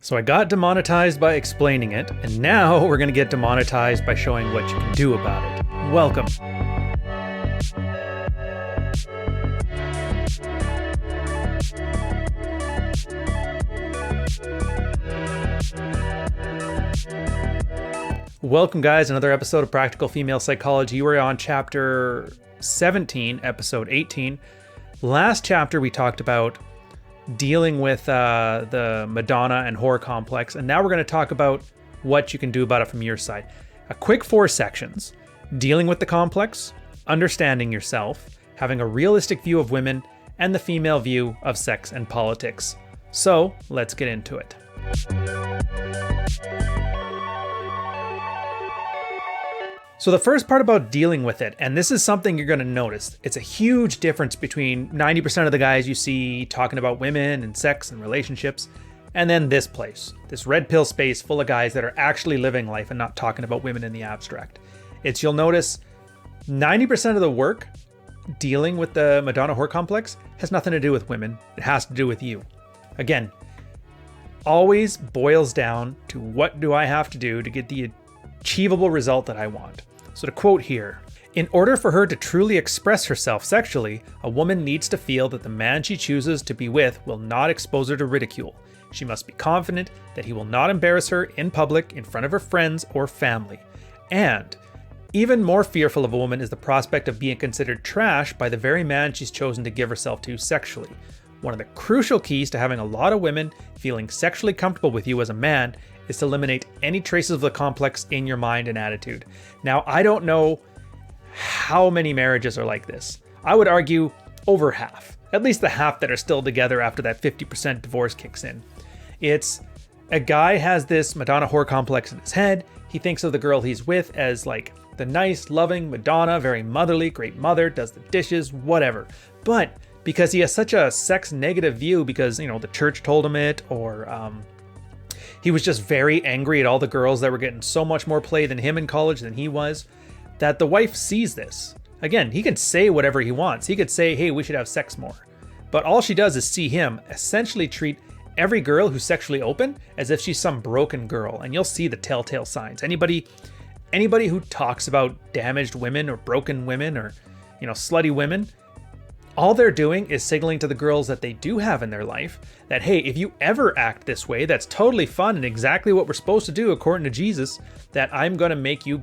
So I got demonetized by explaining it, and now we're going to get demonetized by showing what you can do about it. Welcome. Welcome, guys, another episode of Practical Female Psychology. We're on chapter 17, episode 18. Last chapter we talked about dealing with the Madonna and whore complex, and now we're going to talk about what you can do about it from your side. A quick 4 sections: dealing with the complex, understanding yourself, having a realistic view of women, and the female view of sex and politics. So let's get into it. So the first part about dealing with it, and this is something you're going to notice, it's a huge difference between 90% of the guys you see talking about women and sex and relationships, and then this place, this red pill space full of guys that are actually living life and not talking about women in the abstract. You'll notice 90% of the work dealing with the Madonna whore complex has nothing to do with women. It has to do with you. Again, always boils down to what do I have to do to get the achievable result that I want. So to quote here, in order for her to truly express herself sexually, a woman needs to feel that the man she chooses to be with will not expose her to ridicule. She must be confident that he will not embarrass her in public in front of her friends or family. And even more fearful of a woman is the prospect of being considered trash by the very man she's chosen to give herself to sexually. One of the crucial keys to having a lot of women feeling sexually comfortable with you as a man is to eliminate any traces of the complex in your mind and attitude. Now, I don't know how many marriages are like this. I would argue over half, at least the half that are still together after that 50% divorce kicks in. It's a guy has this Madonna whore complex in his head. He thinks of the girl he's with as like the nice, loving Madonna, very motherly, great mother, does the dishes, whatever. But because he has such a sex negative view because, the church told him it, or he was just very angry at all the girls that were getting so much more play than him in college than he was, that the wife sees this. Again, he can say whatever he wants. He could say, hey, we should have sex more. But all she does is see him essentially treat every girl who's sexually open as if she's some broken girl. And you'll see the telltale signs. Anybody who talks about damaged women or broken women or, slutty women, all they're doing is signaling to the girls that they do have in their life that, hey, if you ever act this way, that's totally fun and exactly what we're supposed to do according to Jesus, that I'm going to make you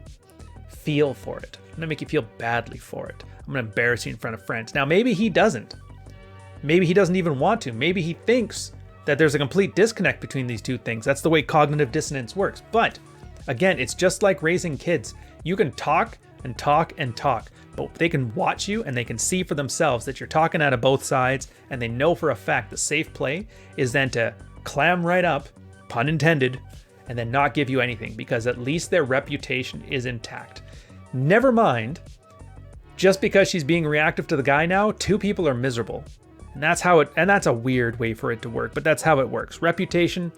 feel for it. I'm going to make you feel badly for it. I'm going to embarrass you in front of friends. Now, maybe he doesn't. Maybe he doesn't even want to. Maybe he thinks that there's a complete disconnect between these two things. That's the way cognitive dissonance works. But again, it's just like raising kids. You can talk and talk and talk, but they can watch you and they can see for themselves that you're talking out of both sides, and they know for a fact the safe play is then to clam right up, pun intended, and then not give you anything, because at least their reputation is intact. Never mind, just because she's being reactive to the guy now, 2 people are miserable. And that's a weird way for it to work, but that's how it works. Reputation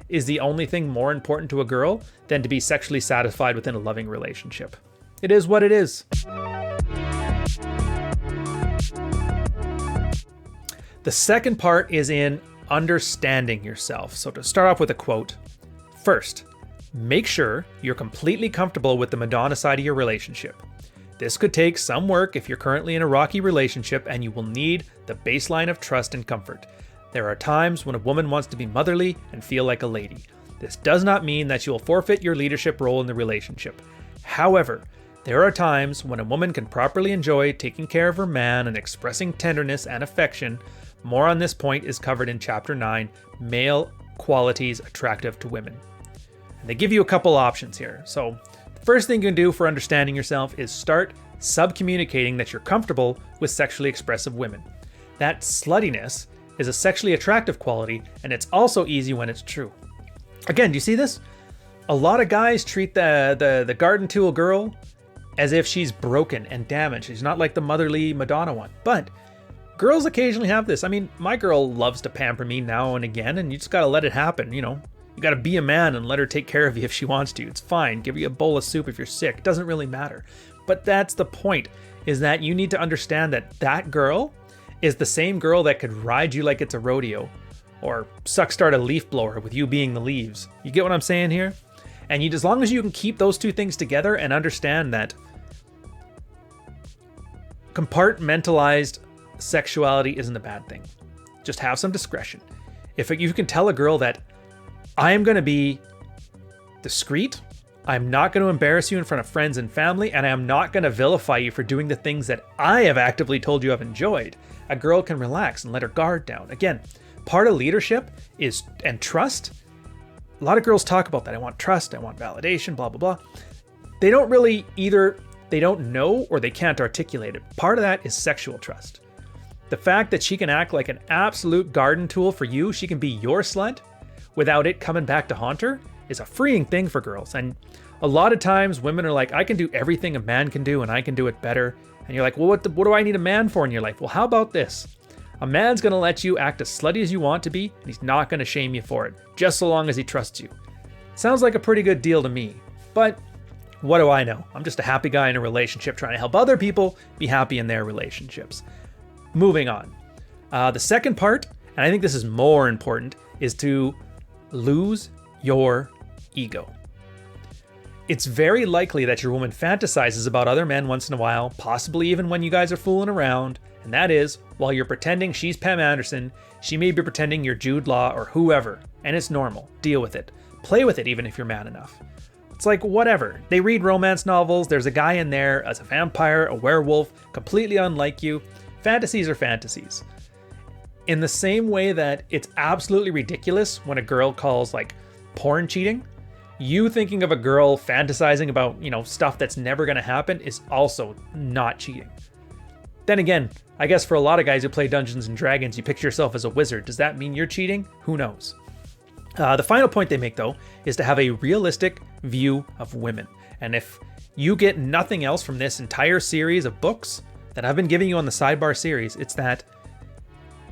is the only thing more important to a girl than to be sexually satisfied within a loving relationship. It is what it is. The second part is in understanding yourself. So to start off with a quote, first, make sure you're completely comfortable with the Madonna side of your relationship. This could take some work if you're currently in a rocky relationship, and you will need the baseline of trust and comfort. There are times when a woman wants to be motherly and feel like a lady. This does not mean that you will forfeit your leadership role in the relationship. However, there are times when a woman can properly enjoy taking care of her man and expressing tenderness and affection. More on this point is covered in Chapter 9, Male Qualities Attractive to Women. And they give you a couple options here. So the first thing you can do for understanding yourself is start sub-communicating that you're comfortable with sexually expressive women. That sluttiness is a sexually attractive quality, and it's also easy when it's true. Again, do you see this? A lot of guys treat the garden tool girl as if she's broken and damaged. She's not like the motherly Madonna one. But girls occasionally have this. I mean, my girl loves to pamper me now and again, and you just gotta let it happen, You gotta be a man and let her take care of you if she wants to. It's fine. Give you a bowl of soup if you're sick. It doesn't really matter. But that's the point, is that you need to understand that that girl is the same girl that could ride you like it's a rodeo, or suck start a leaf blower with you being the leaves. You get what I'm saying here? And as long as you can keep those two things together and understand that compartmentalized sexuality isn't a bad thing. Just have some discretion. If you can tell a girl that I am going to be discreet, I'm not going to embarrass you in front of friends and family, and I am not going to vilify you for doing the things that I have actively told you I've enjoyed, a girl can relax and let her guard down. Again, part of leadership is, and trust. A lot of girls talk about that. I want trust, I want validation, blah, blah, blah. They don't really either, they don't know or they can't articulate it. Part of that is sexual trust. The fact that she can act like an absolute garden tool for you, she can be your slut without it coming back to haunt her, is a freeing thing for girls. And a lot of times women are like, I can do everything a man can do and I can do it better. And you're like, well, what do I need a man for in your life? Well, how about this? A man's going to let you act as slutty as you want to be, and he's not going to shame you for it, just so long as he trusts you. Sounds like a pretty good deal to me, but what do I know? I'm just a happy guy in a relationship trying to help other people be happy in their relationships. Moving on. The second part, and I think this is more important, is to lose your ego. It's very likely that your woman fantasizes about other men once in a while, possibly even when you guys are fooling around, and that is, while you're pretending she's Pam Anderson, she may be pretending you're Jude Law or whoever, and it's normal. Deal with it. Play with it even if you're man enough. It's like, whatever. They read romance novels, there's a guy in there as a vampire, a werewolf, completely unlike you. Fantasies are fantasies. In the same way that it's absolutely ridiculous when a girl calls like porn cheating, you thinking of a girl fantasizing about, stuff that's never going to happen is also not cheating. Then again, I guess for a lot of guys who play Dungeons and Dragons, you picture yourself as a wizard. Does that mean you're cheating? Who knows? The final point they make, though, is to have a realistic view of women. And if you get nothing else from this entire series of books that I've been giving you on the Sidebar series, it's that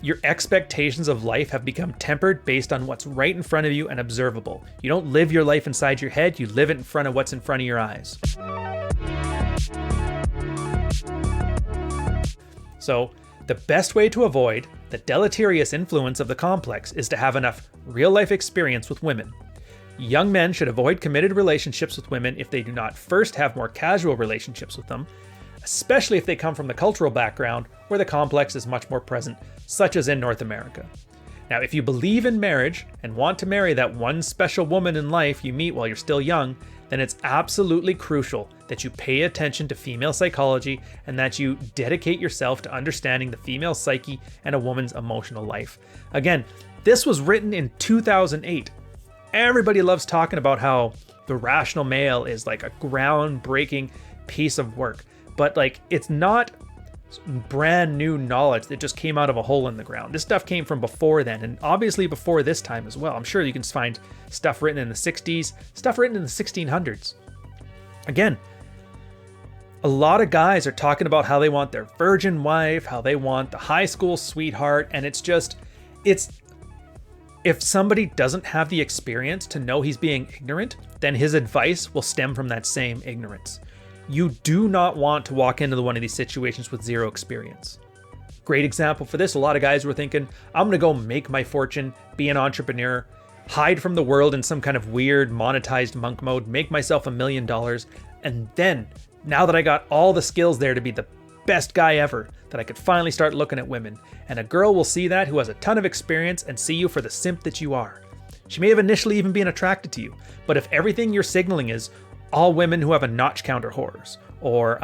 your expectations of life have become tempered based on what's right in front of you and observable. You don't live your life inside your head, you live it in front of what's in front of your eyes. So, the best way to avoid the deleterious influence of the complex is to have enough real-life experience with women. Young men should avoid committed relationships with women if they do not first have more casual relationships with them, especially if they come from the cultural background where the complex is much more present, such as in North America. Now, if you believe in marriage and want to marry that one special woman in life you meet while you're still young, then it's absolutely crucial that you pay attention to female psychology and that you dedicate yourself to understanding the female psyche and a woman's emotional life. Again, this was written in 2008. Everybody loves talking about how The Rational Male is like a groundbreaking piece of work, but it's not brand new knowledge that just came out of a hole in the ground. This stuff came from before then, and obviously before this time as well. I'm sure you can find stuff written in the 60s, stuff written in the 1600s. Again, a lot of guys are talking about how they want their virgin wife, how they want the high school sweetheart, and it's if somebody doesn't have the experience to know he's being ignorant, then his advice will stem from that same ignorance. You do not want to walk into one of these situations with zero experience. Great example for this, a lot of guys were thinking, I'm going to go make my fortune, be an entrepreneur, hide from the world in some kind of weird monetized monk mode, make myself $1 million, and then, now that I got all the skills there to be the best guy ever, that I could finally start looking at women. And a girl will see that who has a ton of experience and see you for the simp that you are. She may have initially even been attracted to you, but if everything you're signaling is, all women who have a notch count are whores, or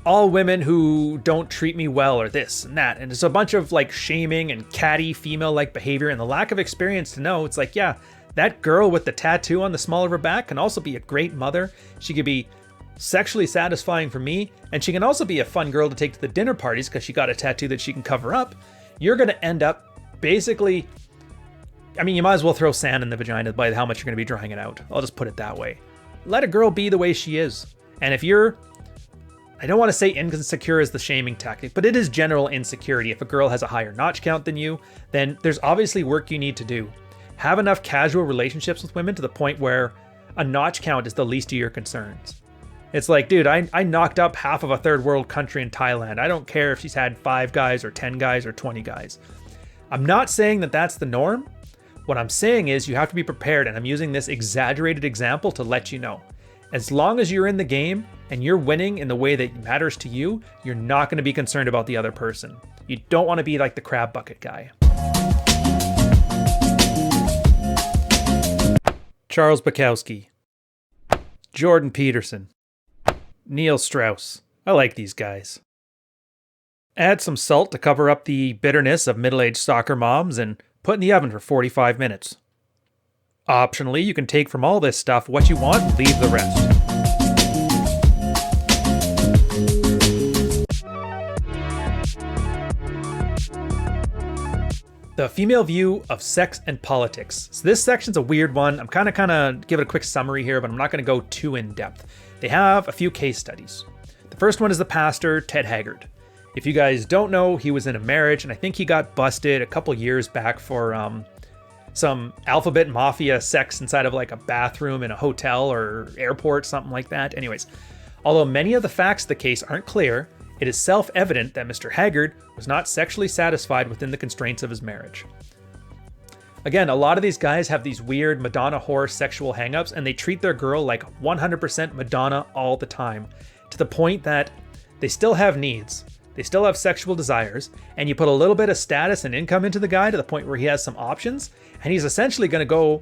all women who don't treat me well, or this and that, and it's a bunch of shaming and catty female-like behavior and the lack of experience to know, it's yeah, that girl with the tattoo on the small of her back can also be a great mother. She could be sexually satisfying for me, and she can also be a fun girl to take to the dinner parties because she got a tattoo that she can cover up. You're going to end up basically, you might as well throw sand in the vagina by how much you're going to be drying it out. I'll just put it that way. Let a girl be the way she is. And if I don't want to say insecure is the shaming tactic, but it is general insecurity. If a girl has a higher notch count than you, then there's obviously work you need to do. Have enough casual relationships with women to the point where a notch count is the least of your concerns. It's dude, I knocked up half of a third world country in Thailand. I don't care if she's had 5 guys or 10 guys or 20 guys. I'm not saying that that's the norm. What I'm saying is you have to be prepared, and I'm using this exaggerated example to let you know. As long as you're in the game and you're winning in the way that matters to you, you're not going to be concerned about the other person. You don't want to be like the crab bucket guy. Charles Bukowski, Jordan Peterson, Neil Strauss. I like these guys. Add some salt to cover up the bitterness of middle-aged soccer moms and put in the oven for 45 minutes. Optionally, you can take from all this stuff what you want and leave the rest. The female view of sex and politics. So this section's a weird one. I'm kind of give it a quick summary here, but I'm not going to go too in depth. They have a few case studies. The first one is the pastor, Ted Haggard. If you guys don't know, he was in a marriage, and I think he got busted a couple years back for some alphabet mafia sex inside of like a bathroom in a hotel or airport, something like that. Anyways, although many of the facts of the case aren't clear, it is self-evident that Mr. Haggard was not sexually satisfied within the constraints of his marriage. Again, a lot of these guys have these weird Madonna whore sexual hangups, and they treat their girl like 100% Madonna all the time, to the point that they still have needs. They still have sexual desires, and you put a little bit of status and income into the guy to the point where he has some options, and he's essentially going to go,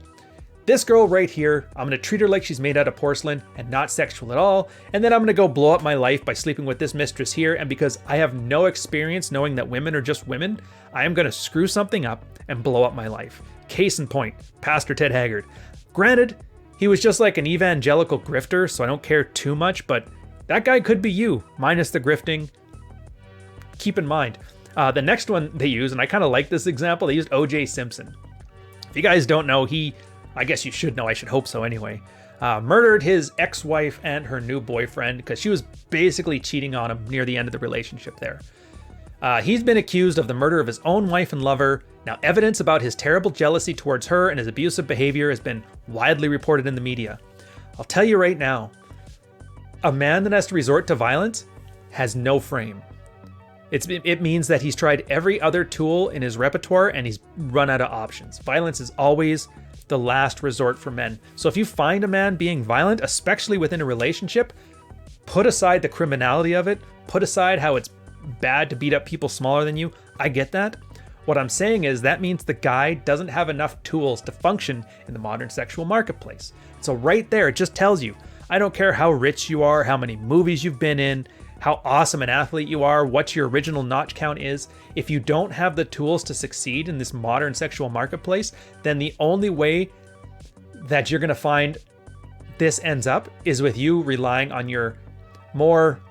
this girl right here, I'm going to treat her like she's made out of porcelain and not sexual at all, and then I'm going to go blow up my life by sleeping with this mistress here, and because I have no experience knowing that women are just women, I am going to screw something up and blow up my life. Case in point, Pastor Ted Haggard. Granted, he was just like an evangelical grifter, so I don't care too much, but that guy could be you, minus the grifting. Keep in mind, the next one they use, and I kind of like this example, they used O.J. Simpson. If you guys don't know, I guess you should know, I should hope so anyway, murdered his ex-wife and her new boyfriend because she was basically cheating on him near the end of the relationship there. He's been accused of the murder of his own wife and lover. Now, evidence about his terrible jealousy towards her and his abusive behavior has been widely reported in the media. I'll tell you right now, a man that has to resort to violence has no frame. It means that he's tried every other tool in his repertoire and he's run out of options. Violence is always the last resort for men. So if you find a man being violent, especially within a relationship, put aside the criminality of it, put aside how it's bad to beat up people smaller than you. I get that. What I'm saying is that means the guy doesn't have enough tools to function in the modern sexual marketplace. So right there, it just tells you, I don't care how rich you are, how many movies you've been in, how awesome an athlete you are, what your original notch count is. If you don't have the tools to succeed in this modern sexual marketplace, then the only way that you're going to find this ends up is with you relying on your more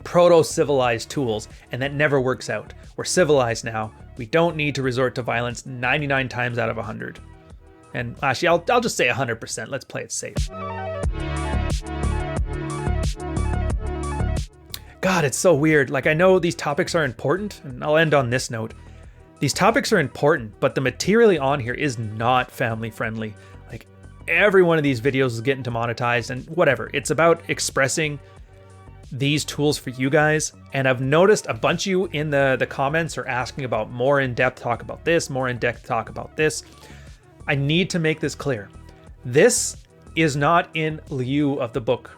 proto-civilized tools, and that never works out. We're civilized now. We don't need to resort to violence 99 times out of 100. And actually, I'll just say 100%. Let's play it safe. God, it's so weird. Like, I know these topics are important, and I'll end on this note. These topics are important, but the material on here is not family friendly. Like, every one of these videos is getting demonetized, and whatever. It's about expressing these tools for you guys. And I've noticed a bunch of you in the comments are asking about more in-depth talk about this, more in-depth talk about this. I need to make this clear. This is not in lieu of the book.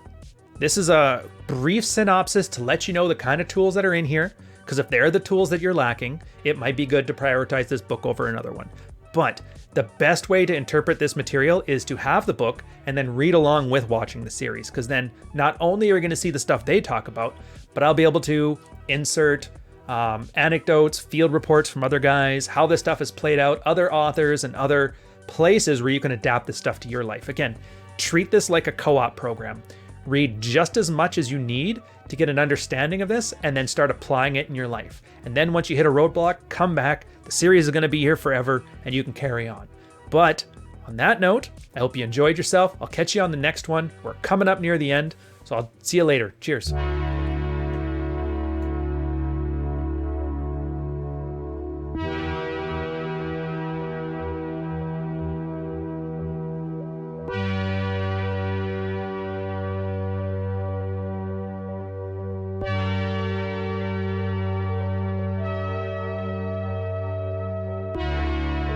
This is a brief synopsis to let you know the kind of tools that are in here, because if they're the tools that you're lacking, it might be good to prioritize this book over another one. But the best way to interpret this material is to have the book and then read along with watching the series, because then not only are you going to see the stuff they talk about, but I'll be able to insert anecdotes, field reports from other guys, how this stuff is played out, other authors and other places where you can adapt this stuff to your life. Again, treat this like a co-op program. Read just as much as you need to get an understanding of this and then start applying it in your life. And then once you hit a roadblock, come back. The series is going to be here forever and you can carry on. But on that note, I hope you enjoyed yourself. I'll catch you on the next one. We're coming up near the end, so I'll see you later. Cheers.